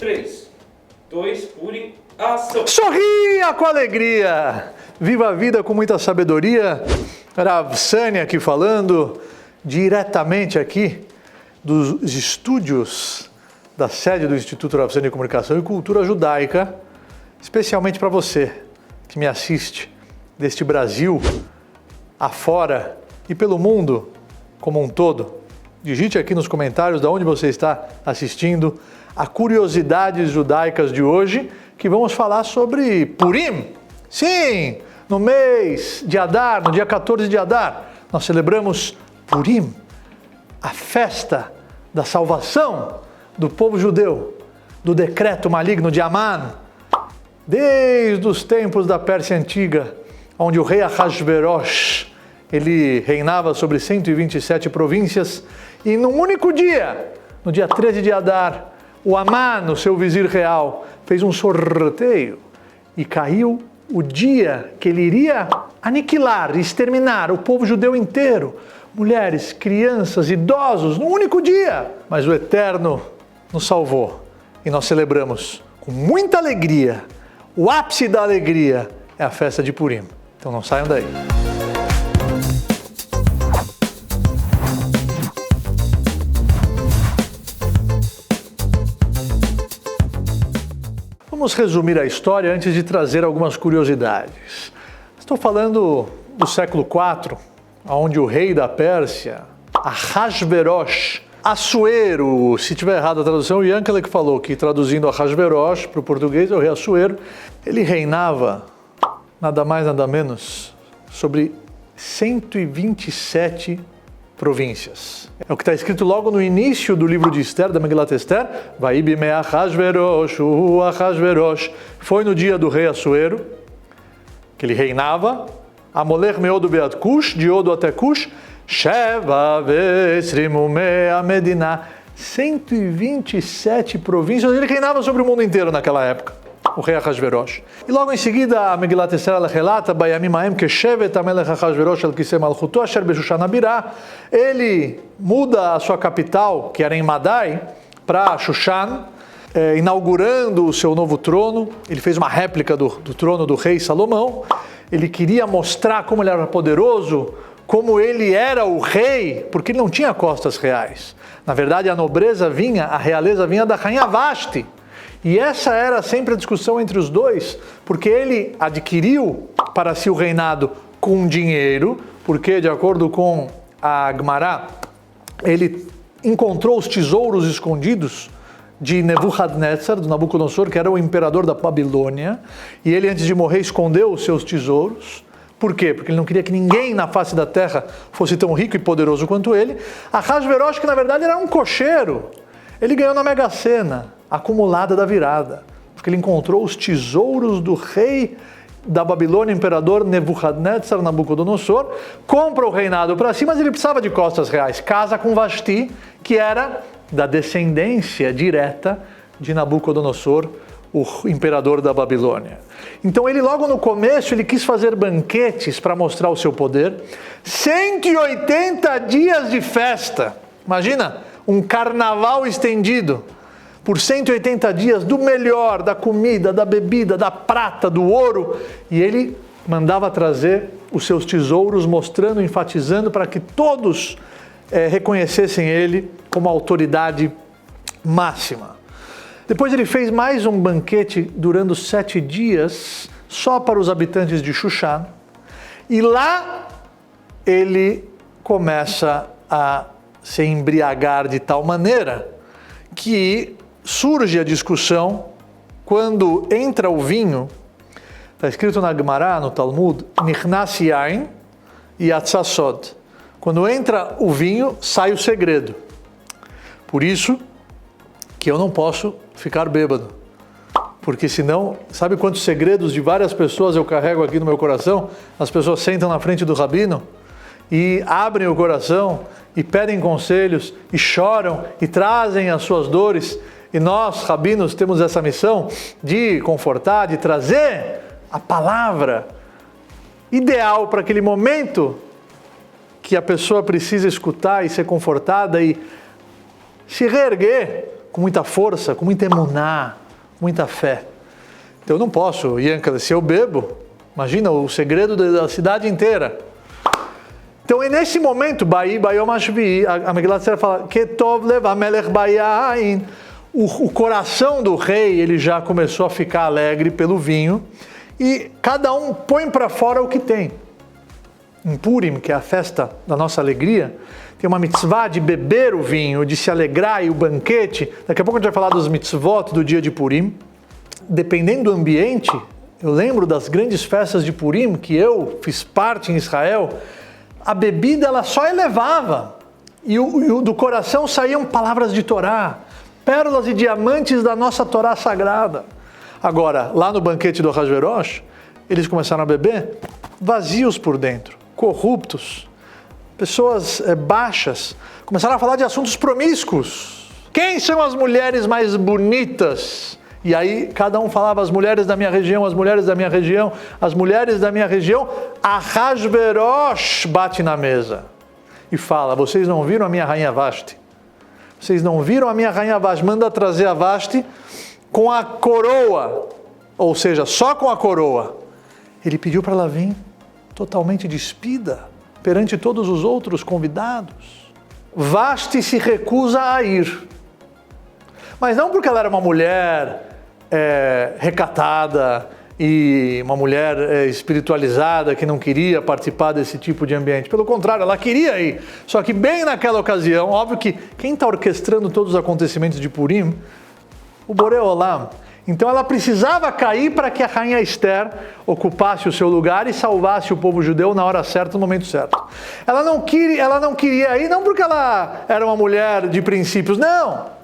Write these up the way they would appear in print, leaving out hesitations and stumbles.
3, 2, Purim, ação! Sorria com alegria! Viva a vida com muita sabedoria! Rav Sani aqui falando, diretamente aqui dos estúdios da sede do Instituto Rav Sani de Comunicação e Cultura Judaica, especialmente para você que me assiste deste Brasil afora e pelo mundo como um todo. Digite aqui nos comentários de onde você está assistindo a Curiosidades Judaicas de hoje, que vamos falar sobre Purim. Sim, no mês de Adar, no dia 14 de Adar, nós celebramos Purim, a festa da salvação do povo judeu, do decreto maligno de Amã, desde os tempos da Pérsia Antiga, onde o rei Ahasverosh, ele reinava sobre 127 províncias, e num único dia, no dia 13 de Adar, o Amã, o seu vizir real, fez um sorteio e caiu o dia que ele iria aniquilar, exterminar o povo judeu inteiro, mulheres, crianças, idosos, num único dia. Mas o Eterno nos salvou e nós celebramos com muita alegria. O ápice da alegria é a festa de Purim. Então não saiam daí. Vamos resumir a história antes de trazer algumas curiosidades. Estou falando do século IV, onde o rei da Pérsia, Ahasverosh, Assuero, se tiver errado a tradução, o Yankele que falou que traduzindo Ahasverosh para o português é o rei Assuero, ele reinava nada mais nada menos sobre 127 províncias. É o que está escrito logo no início do livro de Esther, da Megilat Esther. Vaibime Ahasverosh, Ahasverosh. Foi no dia do rei Assuero, que ele reinava. Amolech meodo beat Cush, de Odo até Cush. Sheva vesrimu mea medina. 127 províncias. Ele reinava sobre o mundo inteiro naquela época, o rei Ahasverosh. E logo em seguida, a Megilat Esther relata, Bayamim haem keshevet hamelech Ahasverosh al kisei malchuto asher beshushan habirah. Ele muda a sua capital, que era em Madai, para Shushan, inaugurando o seu novo trono. Ele fez uma réplica do trono do rei Salomão. Ele queria mostrar como ele era poderoso, como ele era o rei, porque ele não tinha costas reais. Na verdade, a nobreza vinha, a realeza vinha da rainha Vashti. E essa era sempre a discussão entre os dois, porque ele adquiriu para si o reinado com dinheiro, porque, de acordo com a Gemara, ele encontrou os tesouros escondidos de Nebuchadnezzar, do Nabucodonosor, que era o imperador da Babilônia, e ele, antes de morrer, escondeu os seus tesouros. Por quê? Porque ele não queria que ninguém na face da terra fosse tão rico e poderoso quanto ele. Ahasverosh, que na verdade era um cocheiro, ele ganhou na Mega Sena, acumulada da virada, porque ele encontrou os tesouros do rei da Babilônia, imperador Nebuchadnezzar, Nabucodonosor, compra o reinado para si, mas ele precisava de costas reais, casa com Vashti, que era da descendência direta de Nabucodonosor, o imperador da Babilônia. Então ele logo no começo, ele quis fazer banquetes para mostrar o seu poder, 180 dias de festa, imagina, um carnaval estendido, por 180 dias, do melhor, da comida, da bebida, da prata, do ouro, e ele mandava trazer os seus tesouros, mostrando, enfatizando, para que todos reconhecessem ele como autoridade máxima. Depois ele fez mais um banquete durando 7 dias, só para os habitantes de Shushan, e lá ele começa a se embriagar de tal maneira que surge a discussão quando entra o vinho. Está escrito na Gemara, no Talmud, Nichnas yain yatsa sod. Quando entra o vinho, sai o segredo. Por isso que eu não posso ficar bêbado. Porque senão, sabe quantos segredos de várias pessoas eu carrego aqui no meu coração? As pessoas sentam na frente do rabino e abrem o coração e pedem conselhos e choram e trazem as suas dores. E nós, rabinos, temos essa missão de confortar, de trazer a palavra ideal para aquele momento que a pessoa precisa escutar e ser confortada e se reerguer com muita força, com muita emuná, com muita fé. Então eu não posso, Yankele, se eu bebo, imagina o segredo da cidade inteira. Então é nesse momento, a Megilat Esther fala, Ketov lev hamelech bayain. O coração do rei, ele já começou a ficar alegre pelo vinho, e cada um põe para fora o que tem. Em Purim, que é a festa da nossa alegria, tem uma mitzvah de beber o vinho, de se alegrar, e o banquete. Daqui a pouco a gente vai falar dos mitzvot do dia de Purim. Dependendo do ambiente, eu lembro das grandes festas de Purim, que eu fiz parte em Israel, a bebida ela só elevava, e do coração saíam palavras de Torá, pérolas e diamantes da nossa Torá sagrada. Agora, lá no banquete do Ahasverosh, eles começaram a beber vazios por dentro, corruptos, pessoas baixas, começaram a falar de assuntos promíscuos. Quem são as mulheres mais bonitas? E aí cada um falava, as mulheres da minha região, as mulheres da minha região, as mulheres da minha região. Ahasverosh bate na mesa e fala, vocês não viram a minha rainha Vashti? Vocês não viram a minha rainha Vashti? Manda trazer a Vashti com a coroa, ou seja, só com a coroa. Ele pediu para ela vir totalmente despida, perante todos os outros convidados. Vashti se recusa a ir. Mas não porque ela era uma mulher recatada e uma mulher espiritualizada que não queria participar desse tipo de ambiente. Pelo contrário, ela queria ir. Só que bem naquela ocasião, óbvio que quem está orquestrando todos os acontecimentos de Purim, o Borei Olam. Então ela precisava cair para que a rainha Esther ocupasse o seu lugar e salvasse o povo judeu na hora certa, no momento certo. Ela não queria ir, não porque ela era uma mulher de princípios, não.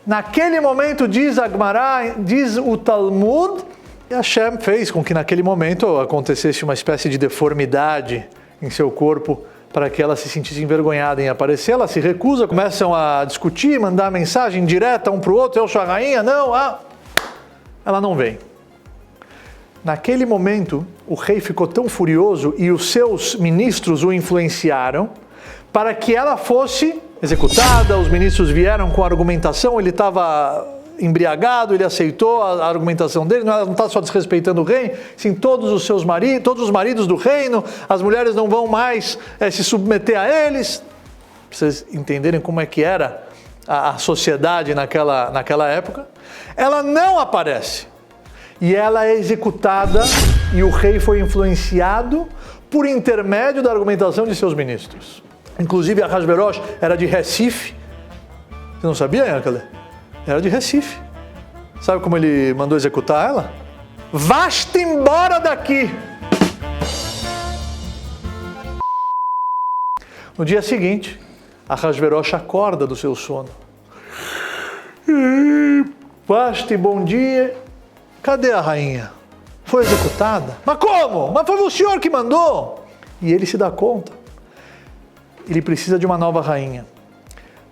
Naquele momento, diz a Gemara, diz o Talmud, e Hashem fez com que naquele momento acontecesse uma espécie de deformidade em seu corpo para que ela se sentisse envergonhada em aparecer. Ela se recusa, começam a discutir, mandar mensagem direta um para o outro, eu sou a rainha, não, ela não vem. Naquele momento, o rei ficou tão furioso e os seus ministros o influenciaram para que ela fosse executada. Os ministros vieram com a argumentação, ele estava embriagado, ele aceitou a argumentação dele, não está só desrespeitando o rei, sim todos os maridos do reino, as mulheres não vão mais se submeter a eles. Para vocês entenderem como é que era a sociedade naquela época. Ela não aparece. E ela é executada, e o rei foi influenciado por intermédio da argumentação de seus ministros. Inclusive, Ahasverosh era de Recife. Você não sabia, Yankele? Era de Recife. Sabe como ele mandou executar ela? Vá-te embora daqui! No dia seguinte, Ahasverosh acorda do seu sono. Vashti, bom dia. Cadê a rainha? Foi executada? Mas como? Mas foi o senhor que mandou. E ele se dá conta. Ele precisa de uma nova rainha.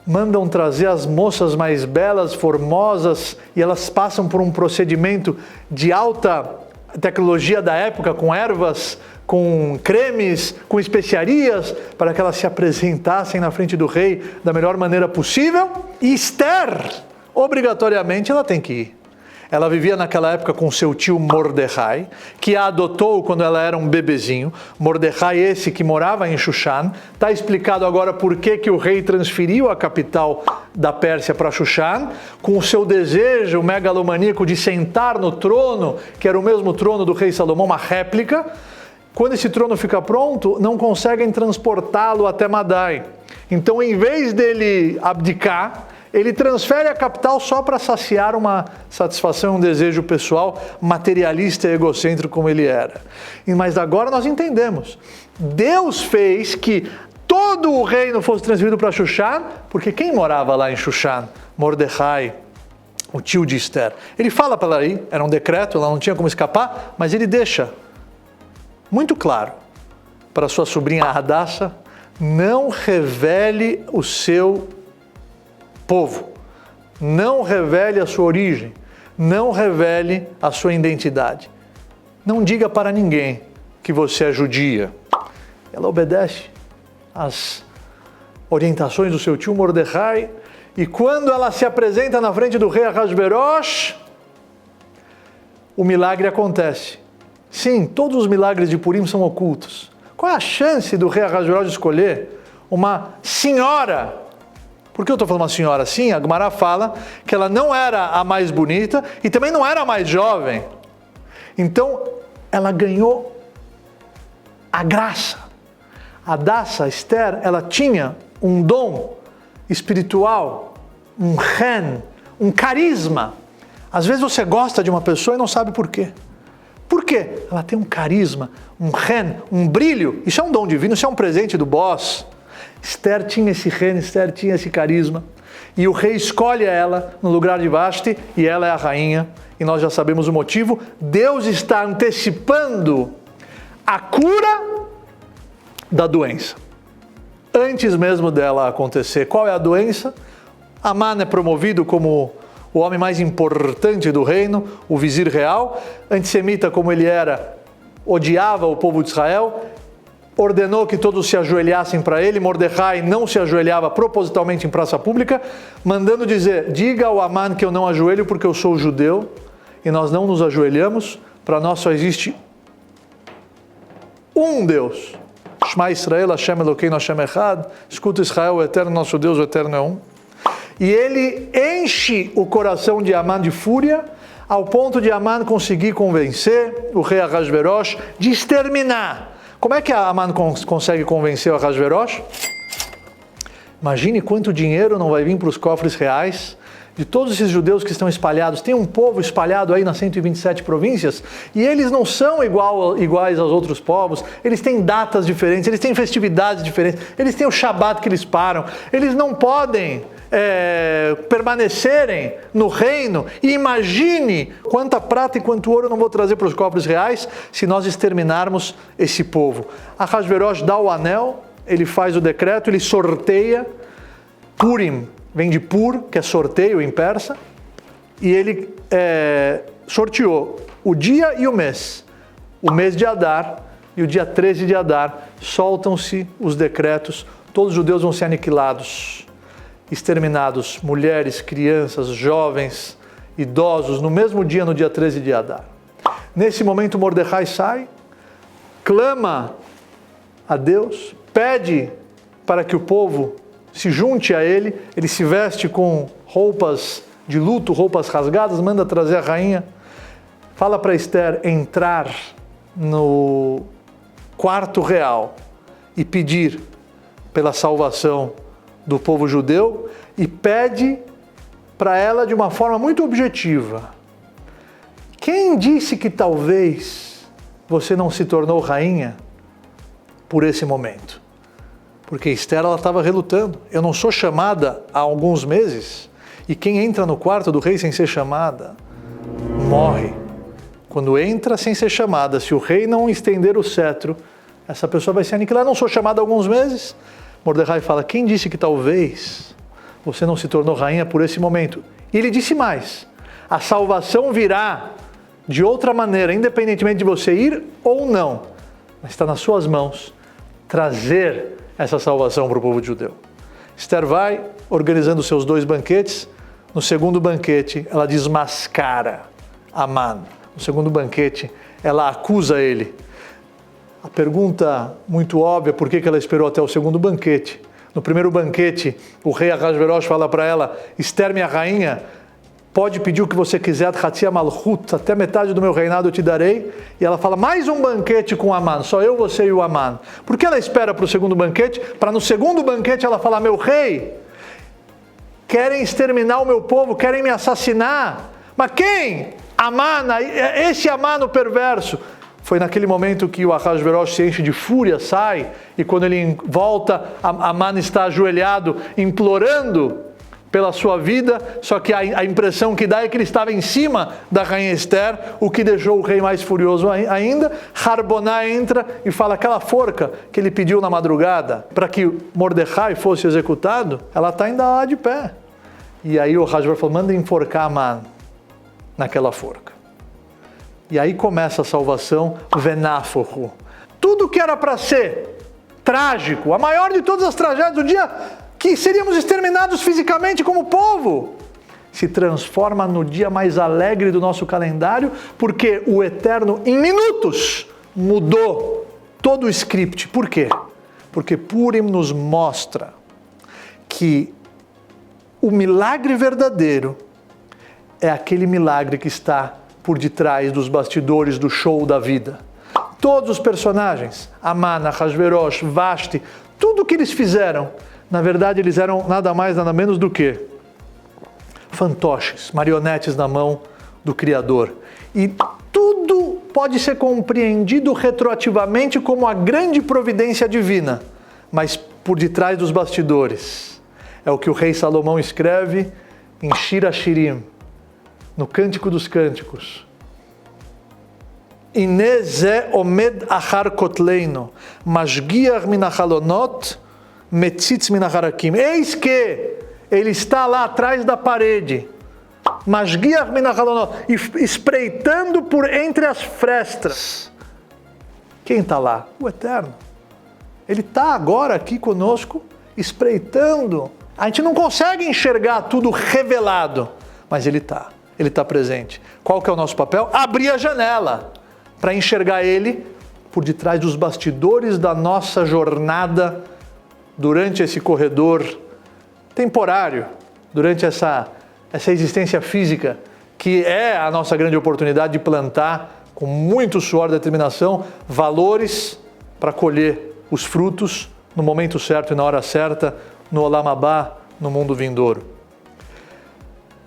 Mandam trazer as moças mais belas, formosas, e elas passam por um procedimento de alta tecnologia da época, com ervas, com cremes, com especiarias, para que elas se apresentassem na frente do rei da melhor maneira possível. E Esther, obrigatoriamente, ela tem que ir. Ela vivia naquela época com seu tio Mordecai, que a adotou quando ela era um bebezinho. Mordecai esse que morava em Shushan. Está explicado agora por que o rei transferiu a capital da Pérsia para Shushan, com o seu desejo megalomaníaco de sentar no trono, que era o mesmo trono do rei Salomão, uma réplica. Quando esse trono fica pronto, não conseguem transportá-lo até Madai. Então, em vez dele abdicar, ele transfere a capital só para saciar uma satisfação, um desejo pessoal materialista e egocêntrico como ele era. Mas agora nós entendemos. Deus fez que todo o reino fosse transferido para Shushan, porque quem morava lá em Shushan? Mordecai, o tio de Esther. Ele fala para ela ir, era um decreto, ela não tinha como escapar, mas ele deixa muito claro para sua sobrinha Hadassah, não revele o seu povo, não revele a sua origem, não revele a sua identidade. Não diga para ninguém que você é judia. Ela obedece às orientações do seu tio Mordecai E quando ela se apresenta na frente do rei Ahasverosh, o milagre acontece. Sim, todos os milagres de Purim são ocultos. Qual é a chance do rei Ahasverosh escolher uma senhora? Por que eu estou falando uma senhora assim? A Gemara fala que ela não era a mais bonita e também não era a mais jovem. Então, ela ganhou a graça. A Hadassah, Esther, ela tinha um dom espiritual, um ren, um carisma. Às vezes você gosta de uma pessoa e não sabe por quê. Por quê? Ela tem um carisma, um ren, um brilho. Isso é um dom divino, isso é um presente do boss. Esther tinha esse ren, Esther tinha esse carisma. E o rei escolhe ela no lugar de Vashti e ela é a rainha. E nós já sabemos o motivo. Deus está antecipando a cura da doença. Antes mesmo dela acontecer. Qual é a doença? Aman é promovido como o homem mais importante do reino, o vizir real. Antissemita como ele era, odiava o povo de Israel. Ordenou que todos se ajoelhassem para ele. Mordecai não se ajoelhava propositalmente em praça pública, mandando dizer, diga ao Aman que eu não ajoelho porque eu sou judeu e nós não nos ajoelhamos. Para nós só existe um Deus. Shema Israel, Hashem Elokeinu, Hashem Echad. Escuta Israel, o eterno nosso Deus, o eterno é um. E ele enche o coração de Aman de fúria, ao ponto de Aman conseguir convencer o rei Ahasverosh de exterminar. Como é que Aman consegue convencer o Ahasverosh? Imagine quanto dinheiro não vai vir para os cofres reais de todos esses judeus que estão espalhados. Tem um povo espalhado aí nas 127 províncias e eles não são iguais aos outros povos. Eles têm datas diferentes, eles têm festividades diferentes, eles têm o Shabat que eles param. Eles não podem permanecerem no reino. E imagine quanta prata e quanto ouro eu não vou trazer para os cofres reais se nós exterminarmos esse povo. Ahasverosh dá o anel, ele faz o decreto, ele sorteia. Purim vem de Pur, que é sorteio em persa, e ele sorteou o dia e o mês de Adar, e o dia 13 de Adar, soltam-se os decretos, todos os judeus vão ser aniquilados, exterminados, mulheres, crianças, jovens, idosos, no mesmo dia, no dia 13 de Adar. Nesse momento Mordecai sai, clama a Deus, pede para que o povo se junte a ele, ele se veste com roupas de luto, roupas rasgadas, manda trazer a rainha, fala para Esther entrar no quarto real e pedir pela salvação do povo judeu e pede para ela de uma forma muito objetiva. Quem disse que talvez você não se tornou rainha por esse momento? Porque Esther estava relutando. Eu não sou chamada há alguns meses. E quem entra no quarto do rei sem ser chamada, morre. Quando entra sem ser chamada, se o rei não estender o cetro, essa pessoa vai ser aniquilada. Eu não sou chamada há alguns meses. Mordecai fala, quem disse que talvez você não se tornou rainha por esse momento? E ele disse mais, a salvação virá de outra maneira, independentemente de você ir ou não. Mas está nas suas mãos trazer essa salvação para o povo judeu. Esther vai organizando seus 2 banquetes. No segundo banquete, ela desmascara Aman. No segundo banquete, ela acusa ele. A pergunta muito óbvia, por que ela esperou até o segundo banquete? No primeiro banquete, o rei Ahasverosh fala para ela, Esther, minha rainha, pode pedir o que você quiser, até metade do meu reinado eu te darei. E ela fala, mais um banquete com Aman, só eu, você e o Aman. Por que ela espera para o segundo banquete? Para no segundo banquete ela falar, meu rei, querem exterminar o meu povo, querem me assassinar. Mas quem? Aman, esse Aman o perverso. Foi naquele momento que o Ahasverosh se enche de fúria, sai, e quando ele volta, Aman está ajoelhado, implorando pela sua vida, só que a impressão que dá é que ele estava em cima da rainha Esther, o que deixou o rei mais furioso ainda. Harboná entra e fala, aquela forca que ele pediu na madrugada para que Mordecai fosse executado, ela está ainda lá de pé. E aí o Ahasverosh falou, manda enforcar Aman naquela forca. E aí começa a salvação, Venáforro. Tudo que era para ser trágico, a maior de todas as tragédias do dia, que seríamos exterminados fisicamente como povo, se transforma no dia mais alegre do nosso calendário, porque o Eterno, em minutos, mudou todo o script. Por quê? Porque Purim nos mostra que o milagre verdadeiro é aquele milagre que está por detrás dos bastidores do show da vida. Todos os personagens, Amana, Ahasverosh, Vashti, tudo o que eles fizeram, na verdade eles eram nada mais, nada menos do que fantoches, marionetes na mão do Criador. E tudo pode ser compreendido retroativamente como a grande providência divina, mas por detrás dos bastidores. É o que o rei Salomão escreve em Shir HaShirim, no Cântico dos Cânticos. Ine ze omed achar kotleino, mashgiach min achalonot, metzitz min acharakim. Eis que ele está lá atrás da parede, mashgiach min achalonot, espreitando por entre as frestas. Quem está lá? O Eterno. Ele está agora aqui conosco, espreitando. A gente não consegue enxergar tudo revelado, mas ele está presente. Qual que é o nosso papel? Abrir a janela para enxergar ele por detrás dos bastidores da nossa jornada durante esse corredor temporário, durante essa existência física, que é a nossa grande oportunidade de plantar com muito suor e determinação valores para colher os frutos no momento certo e na hora certa, no Olam Abá, no mundo vindouro.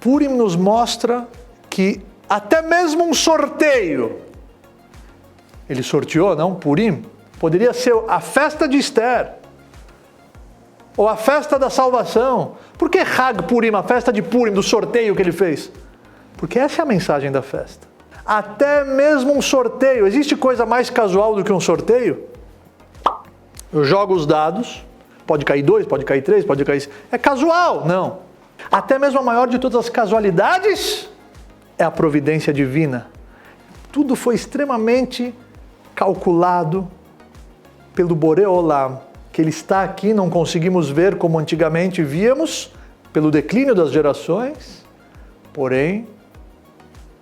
Purim nos mostra que até mesmo um sorteio, ele sorteou, não? Purim, poderia ser a festa de Esther, ou a festa da salvação. Por que Hag Purim, a festa de Purim, do sorteio que ele fez? Porque essa é a mensagem da festa. Até mesmo um sorteio, existe coisa mais casual do que um sorteio? Eu jogo os dados, pode cair 2, pode cair 3, pode cair... É casual, não. Até mesmo a maior de todas as casualidades é a providência divina. Tudo foi extremamente calculado pelo Boré Olam, que ele está aqui, não conseguimos ver como antigamente víamos, pelo declínio das gerações, porém,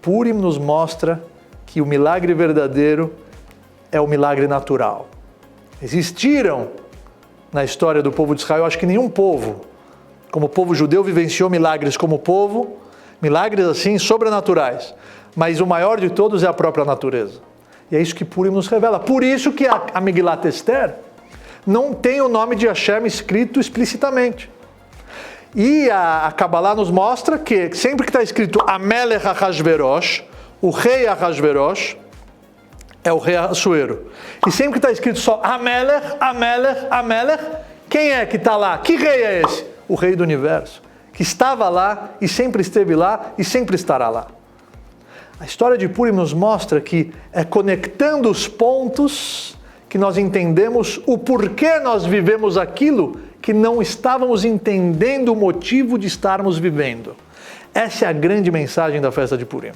Purim nos mostra que o milagre verdadeiro é o milagre natural. Existiram na história do povo de Israel, acho que nenhum povo, como o povo judeu, vivenciou milagres como povo, milagres assim sobrenaturais, mas o maior de todos é a própria natureza. E é isso que Purim nos revela. Por isso que a Megilat Esther não tem o nome de Hashem escrito explicitamente. E a Kabbalah nos mostra que sempre que está escrito Amelech Ahasverosh, o rei Ahasverosh, é o rei Assuero. E sempre que está escrito só Amelech, Amelech, Amelech, quem é que está lá? Que rei é esse? O rei do universo, que estava lá e sempre esteve lá e sempre estará lá. A história de Purim nos mostra que é conectando os pontos que nós entendemos o porquê nós vivemos aquilo que não estávamos entendendo o motivo de estarmos vivendo. Essa é a grande mensagem da festa de Purim.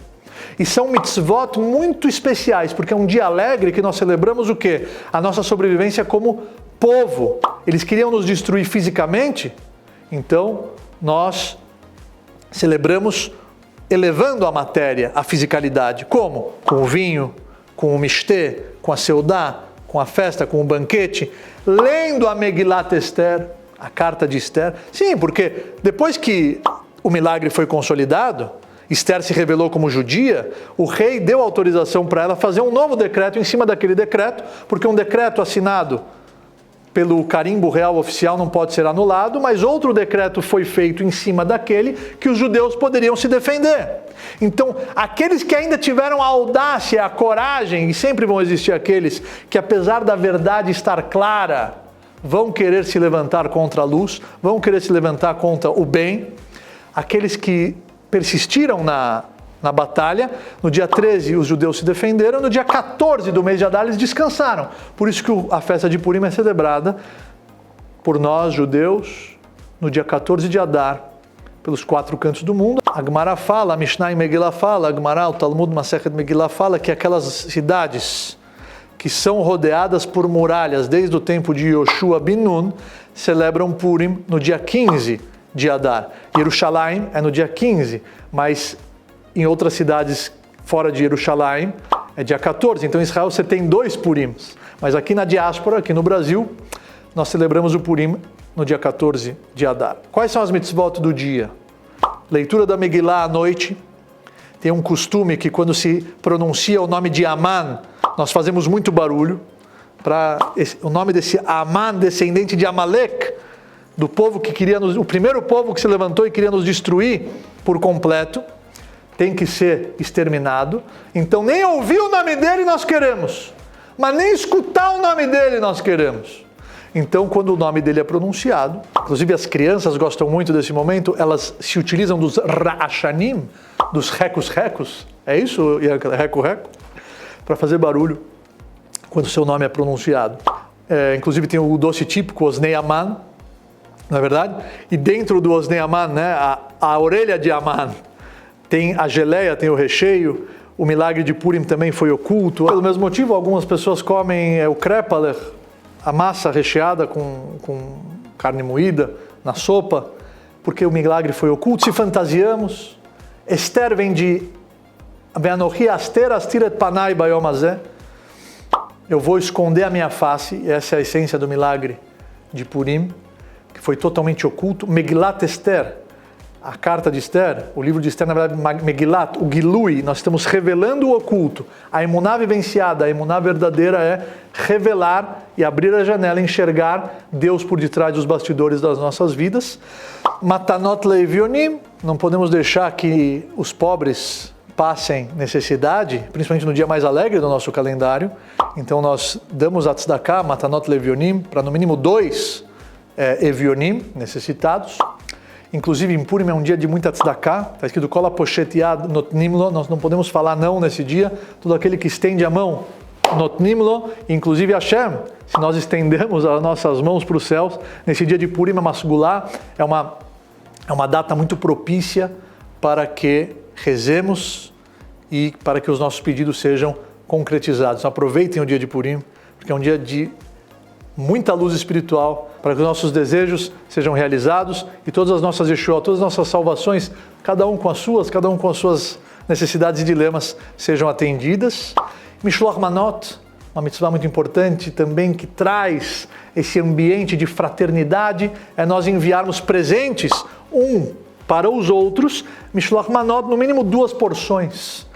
E são mitzvot muito especiais, porque é um dia alegre que nós celebramos o quê? A nossa sobrevivência como povo. Eles queriam nos destruir fisicamente, então nós celebramos elevando a matéria, a fisicalidade. Como? Com o vinho, com o mishtê, com a seudá, com a festa, com o banquete, lendo a Megilat Esther, a carta de Esther. Sim, porque depois que o milagre foi consolidado, Esther se revelou como judia, o rei deu autorização para ela fazer um novo decreto em cima daquele decreto, porque um decreto assinado pelo carimbo real oficial não pode ser anulado, mas outro decreto foi feito em cima daquele que os judeus poderiam se defender. Então, aqueles que ainda tiveram a audácia, a coragem, e sempre vão existir aqueles que, apesar da verdade estar clara, vão querer se levantar contra a luz, vão querer se levantar contra o bem, aqueles que persistiram na batalha. No dia 13 os judeus se defenderam, no dia 14 do mês de Adar eles descansaram. Por isso que a festa de Purim é celebrada por nós judeus no dia 14 de Adar, pelos 4 cantos do mundo. A Gemara fala, a Mishnah em Megillah fala, a Gemara, o Talmud Masechet Megillah fala que aquelas cidades que são rodeadas por muralhas desde o tempo de Yoshua bin Nun, celebram Purim no dia 15 de Adar. Jerusalém é no dia 15, mas em outras cidades fora de Jerusalém é dia 14. Então em Israel você tem 2 Purims. Mas aqui na diáspora, aqui no Brasil, nós celebramos o Purim no dia 14 de Adar. Quais são as mitzvot do dia? Leitura da Megillah à noite. Tem um costume que quando se pronuncia o nome de Aman, nós fazemos muito barulho. O nome desse Aman, descendente de Amalek, do povo que queria o primeiro povo que se levantou e queria nos destruir por completo, tem que ser exterminado. Então nem ouvir o nome dele nós queremos, mas nem escutar o nome dele nós queremos. Então quando o nome dele é pronunciado, inclusive as crianças gostam muito desse momento, elas se utilizam dos ra'ashanim, dos recos, é isso, reco, para fazer barulho quando o seu nome é pronunciado. Inclusive tem o doce típico, Osnei Aman, não é verdade? E dentro do Osnei Aman, né, a orelha de Aman, tem a geleia, tem o recheio. O milagre de Purim também foi oculto. Pelo mesmo motivo, algumas pessoas comem o krepaler, a massa recheada com carne moída na sopa, porque o milagre foi oculto. Se fantasiamos. Esther vem de Ve'anochi aster astir et panai bayom hazeh. Eu vou esconder a minha face, e essa é a essência do milagre de Purim, que foi totalmente oculto. Megillat Esther, a carta de Esther, o livro de Esther, na verdade, Megillat, o Gilui, nós estamos revelando o oculto. A emuná vivenciada, a emuná verdadeira é revelar e abrir a janela, enxergar Deus por detrás dos bastidores das nossas vidas. Matanot leivionim, não podemos deixar que os pobres passem necessidade, principalmente no dia mais alegre do nosso calendário. Então nós damos a tzedakah, matanot levionim, para no mínimo 2 evionim, necessitados. Inclusive em Purim é um dia de muita tzedakah, está escrito kol hapochet yad notnim lo, nós não podemos falar não nesse dia, todo aquele que estende a mão, notnim lo, inclusive Hashem, se nós estendemos as nossas mãos para os céus, nesse dia de Purim, Masgulá, é uma data muito propícia para que rezemos e para que os nossos pedidos sejam concretizados. Aproveitem o dia de Purim, porque é um dia de muita luz espiritual, para que os nossos desejos sejam realizados e todas as nossas Yeshua, todas as nossas salvações, cada um com as suas necessidades e dilemas, sejam atendidas. Mishloach Manot, uma mitzvah muito importante também que traz esse ambiente de fraternidade, é nós enviarmos presentes para os outros, Mishloach Manot, no mínimo 2 porções,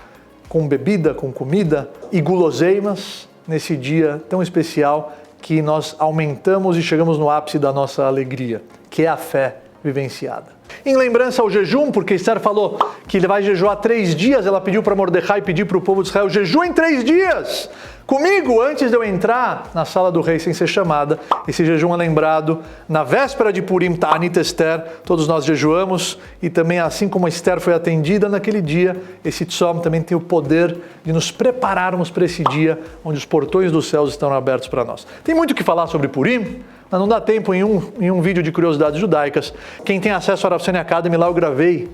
com bebida, com comida e guloseimas, nesse dia tão especial que nós aumentamos e chegamos no ápice da nossa alegria, que é a fé vivenciada. Em lembrança ao jejum, porque Esther falou que ele vai jejuar 3 dias, ela pediu para Mordecai pedir para o povo de Israel, jejua em 3 dias, comigo, antes de eu entrar na sala do rei sem ser chamada. Esse jejum é lembrado na véspera de Purim, Ta'anit Esther, todos nós jejuamos, e também assim como Esther foi atendida naquele dia, esse tzom também tem o poder de nos prepararmos para esse dia, onde os portões dos céus estão abertos para nós. Tem muito o que falar sobre Purim, mas não dá tempo em um vídeo de curiosidades judaicas. Quem tem acesso à Rav Soni Academy, lá eu gravei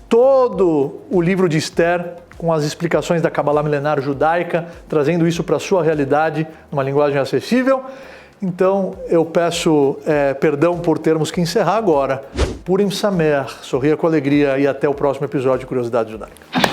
todo o livro de Esther, com as explicações da Kabbalah milenar judaica, trazendo isso para a sua realidade, numa linguagem acessível. Então, eu peço perdão por termos que encerrar agora. Purim Sameach, sorria com alegria e até o próximo episódio de Curiosidade Judaica.